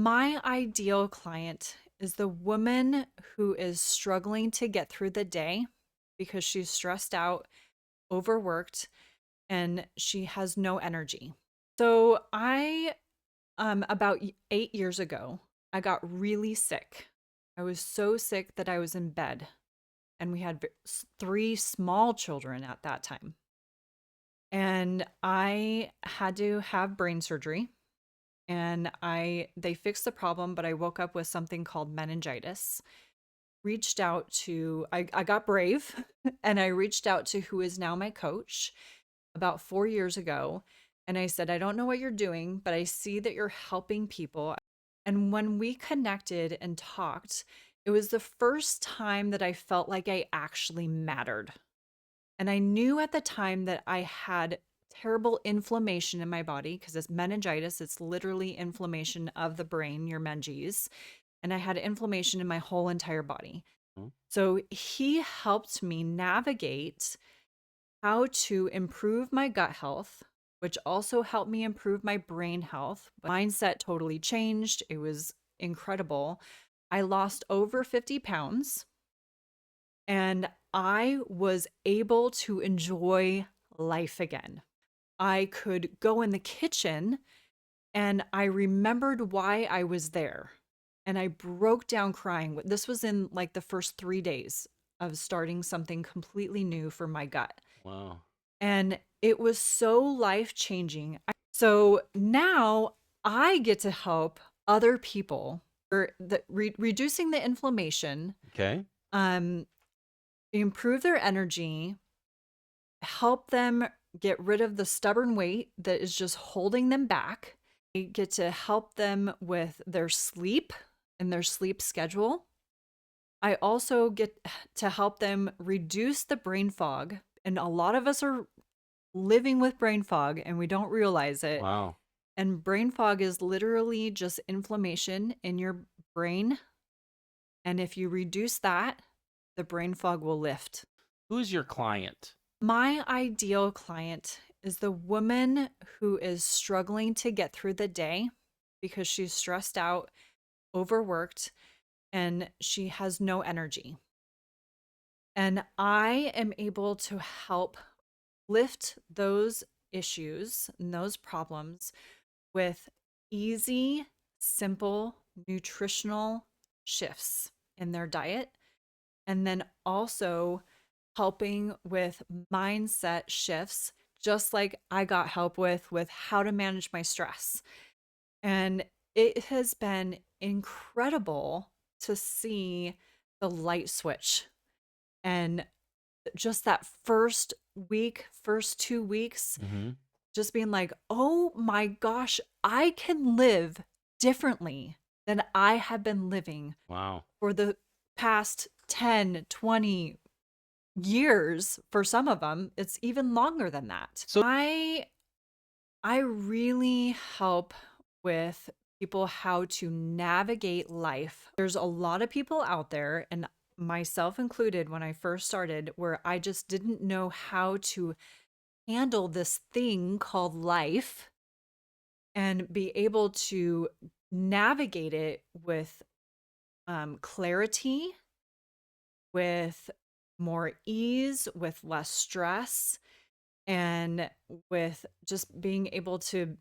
My ideal client is the woman who is struggling to get through the day because she's stressed out, overworked, and she has no energy. So about 8 years ago, I got really sick. I was so sick that I was in bed, and we had three small children at that time. And I had to have brain surgery, and they fixed the problem, but I woke up with something called meningitis. I got brave and I reached out to who is now my coach about 4 years ago. And I said, I don't know what you're doing, but I see that you're helping people. And when we connected and talked, it was the first time that I felt like I actually mattered. And I knew at the time that I had terrible inflammation in my body because it's meningitis. It's literally inflammation of the brain, your menges. And I had inflammation in my whole entire body. Mhm. So he helped me navigate how to improve my gut health, which also helped me improve my brain health. Mindset totally changed. It was incredible. I lost over 50 pounds and I was able to enjoy life again. I could go in the kitchen and I remembered why I was there. And I broke down crying. This was in like the first 3 days of starting something completely new for my gut. Wow. And it was so life changing. So now I get to help other people reducing the inflammation, Okay. um, improve their energy, help them get rid of the stubborn weight that is just holding them back. I get to help them with their sleep and their sleep schedule. I also get to help them reduce the brain fog. And a lot of us are living with brain fog and we don't realize it. Wow. And brain fog is literally just inflammation in your brain. And if you reduce that, the brain fog will lift. Who's your client? My ideal client is the woman who is struggling to get through the day because she's stressed out, overworked, and she has no energy. And I am able to help lift those issues and those problems with easy, simple, nutritional shifts in their diet. And then also helping with mindset shifts, just like I got help with how to manage my stress. And it has been incredible to see the light switch and just that first week, first 2 weeks, Mm-hmm. just being like, oh my gosh, I can live differently than I have been living Wow. for the past 10, 20 years. For some of them, it's even longer than that. So I really help with people how to navigate life. There's a lot of people out there, and myself included when I first started, where I just didn't know how to handle this thing called life and be able to navigate it with clarity, with more ease, with less stress, and with just being able to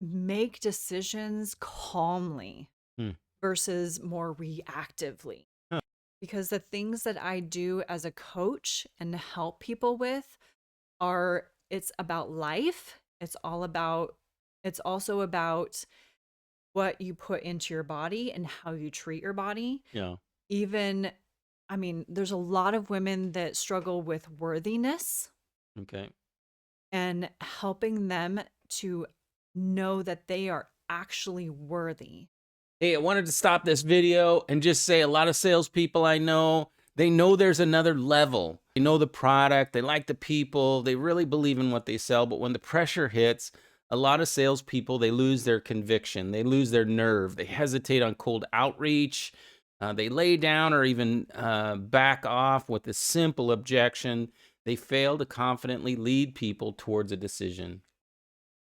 make decisions calmly hmm. versus more reactively. Huh. Because the things that I do as a coach and help people with it's about life. It's also about what you put into your body and how you treat your body. Yeah. Even, I mean, there's a lot of women that struggle with worthiness Okay. and helping them to know that they are actually worthy. Hey, I wanted to stop this video and just say a lot of salespeople I know, they know there's another level. They know the product, they like the people, they really believe in what they sell. But when the pressure hits, a lot of salespeople, they lose their conviction, they lose their nerve, they hesitate on cold outreach, they lay down or even back off with a simple objection. They fail to confidently lead people towards a decision.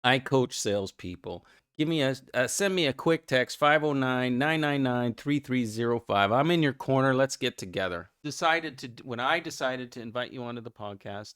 I coach salespeople. give me send me a quick text, 509-999-3305. I'm in your corner. Let's get together. When I decided to invite you onto the podcast,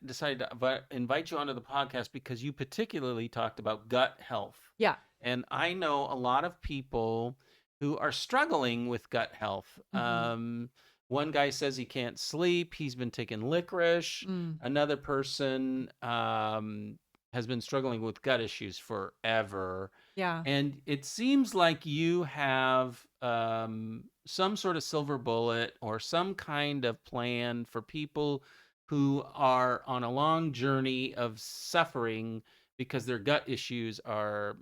decided to invite you onto the podcast because you particularly talked about gut health. Yeah. And I know a lot of people who are struggling with gut health. One guy says he can't sleep. He's been taking licorice. Another person has been struggling with gut issues forever. Yeah. And it seems like you have some sort of silver bullet or some kind of plan for people who are on a long journey of suffering because their gut issues are,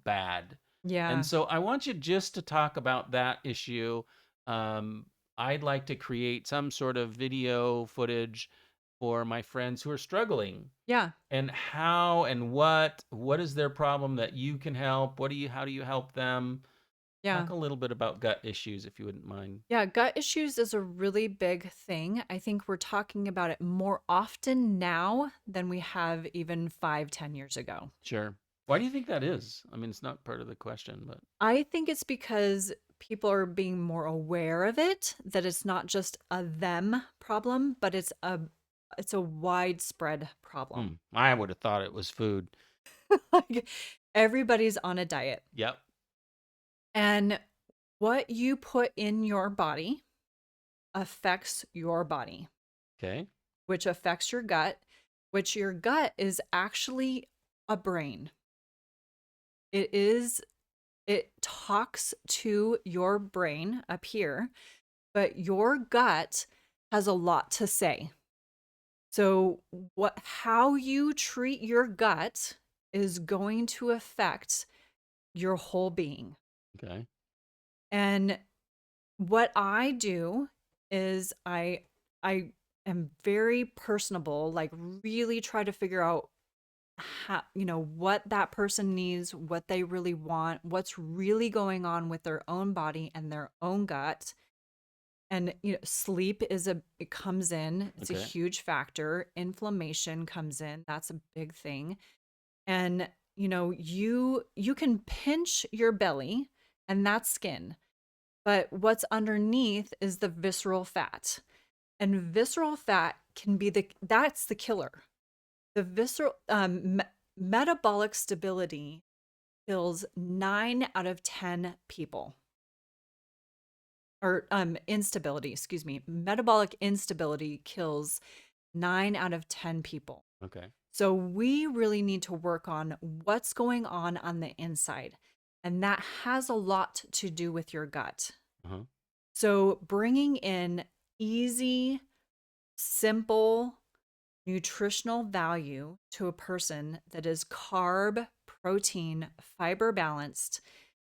bad. And Yeah. so I want you just to talk about that issue. I'd like to create some sort of video footage for my friends who are struggling, Yeah. and how and what is their problem that you can help. How do you help them? Yeah. Talk a little bit about gut issues, if you wouldn't mind. Yeah, gut issues is a really big thing. I think we're talking about it more often now than we have even 5, 10 years ago. Sure. Why do you think that is? I mean, it's not part of the question, but I think it's because people are being more aware of it, that it's not just a them problem, but it's a widespread problem. I would have thought it was food. Like everybody's on a diet. Yep. And what you put in your body affects your body, Okay. which affects your gut, which your gut is actually a brain. It talks to your brain up here, but your gut has a lot to say. So how you treat your gut is going to affect your whole being. Okay. And what I do is I am very personable, like really try to figure out how, what that person needs, what they really want, what's really going on with their own body and their own gut. And sleep it comes in. It's a Okay. huge factor. Inflammation comes in. That's a big thing. And you can pinch your belly and that's skin. But what's underneath is the visceral fat. And visceral fat can be that's the killer. The visceral metabolic stability kills 9 out of 10 people. Or instability, excuse me. Metabolic instability kills 9 out of 10 people. Okay. So we really need to work on what's going on the inside. And that has a lot to do with your gut. Uh-huh. So bringing in easy, simple, nutritional value to a person that is carb, protein, fiber balanced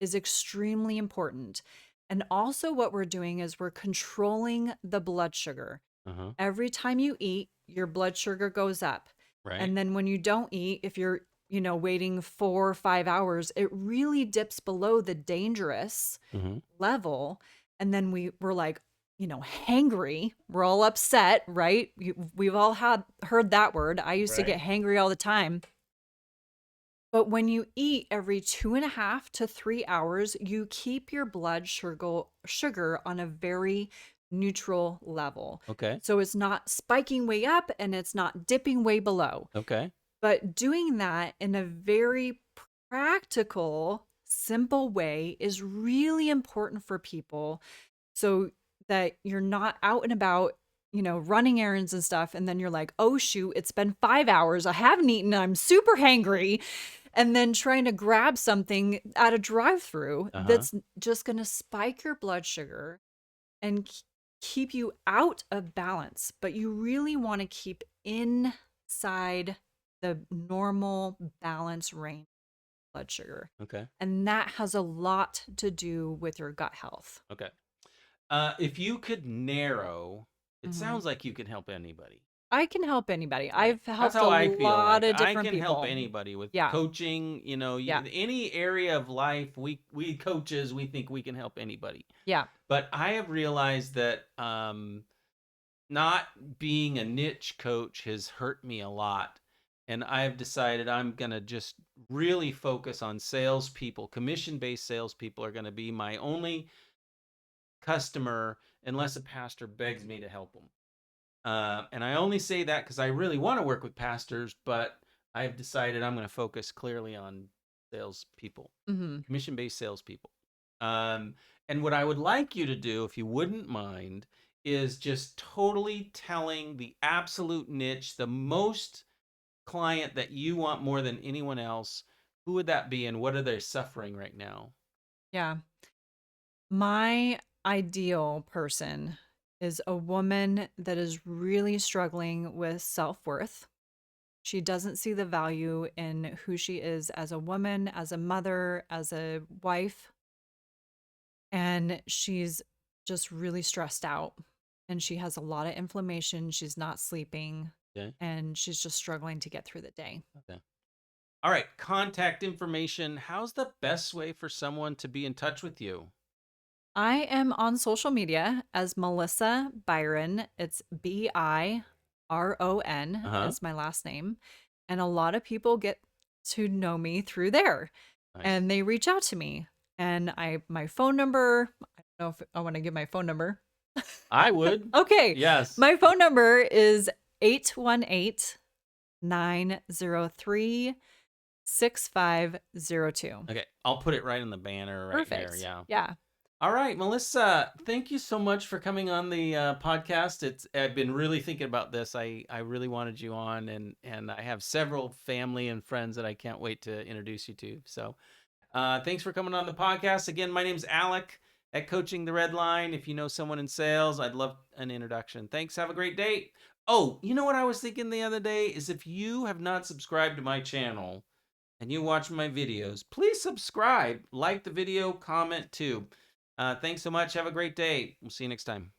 is extremely important. And also what we're doing is we're controlling the blood sugar. Uh-huh. Every time you eat, your blood sugar goes up. Right. And then when you don't eat, if you're, waiting 4 or 5 hours, it really dips below the dangerous level. And then we're like, hangry. We're all upset, right? We've all heard that word. I used to get hangry all the time. But when you eat every 2.5 to 3 hours, you keep your blood sugar on a very neutral level. Okay. So it's not spiking way up and it's not dipping way below. Okay. But doing that in a very practical, simple way is really important for people so that you're not out and about, running errands and stuff. And then you're like, oh, shoot, it's been 5 hours. I haven't eaten. I'm super hangry. And then trying to grab something at a drive-through that's just going to spike your blood sugar and keep you out of balance. But you really want to keep inside the normal balance range of blood sugar. Okay. And that has a lot to do with your gut health. Okay. If you could narrow, it sounds like you can help anybody. I can help anybody. Right. I've That's helped how a I feel lot like. of different I can people. help anybody with Yeah. coaching. Yeah. Any area of life, we coaches, we think we can help anybody. Yeah. But I have realized that not being a niche coach has hurt me a lot. And I have decided I'm going to just really focus on salespeople. Commission-based salespeople are going to be my only customer unless a pastor begs me to help them. And I only say that because I really want to work with pastors, but I've decided I'm going to focus clearly on salespeople, Mm-hmm. commission-based salespeople. And what I would like you to do, if you wouldn't mind, is just totally telling the absolute niche, the most client that you want more than anyone else. Who would that be, and what are they suffering right now? Yeah. My ideal person is a woman that is really struggling with self worth. She doesn't see the value in who she is as a woman, as a mother, as a wife. And she's just really stressed out. And she has a lot of inflammation. She's not sleeping. Okay. And she's just struggling to get through the day. Okay. All right. Contact information. How's the best way for someone to be in touch with you? I am on social media as Melissa Biron. It's Biron Uh-huh. is my last name. And a lot of people get to know me through there Nice. and they reach out to me. And my phone number, I don't know if I want to give my phone number. I would. Okay. Yes. My phone number is 818-903-6502. Okay. I'll put it right in the banner right there. Perfect. Yeah. Yeah. All right, Melissa, thank you so much for coming on the podcast. I've been really thinking about this. I really wanted you on, and I have several family and friends that I can't wait to introduce you to. So thanks for coming on the podcast. Again, my name's Alec at Coaching the Red Line. If you know someone in sales, I'd love an introduction. Thanks. Have a great day. Oh, you know what I was thinking the other day is if you have not subscribed to my channel and you watch my videos, please subscribe, like the video, comment too. Thanks so much. Have a great day. We'll see you next time.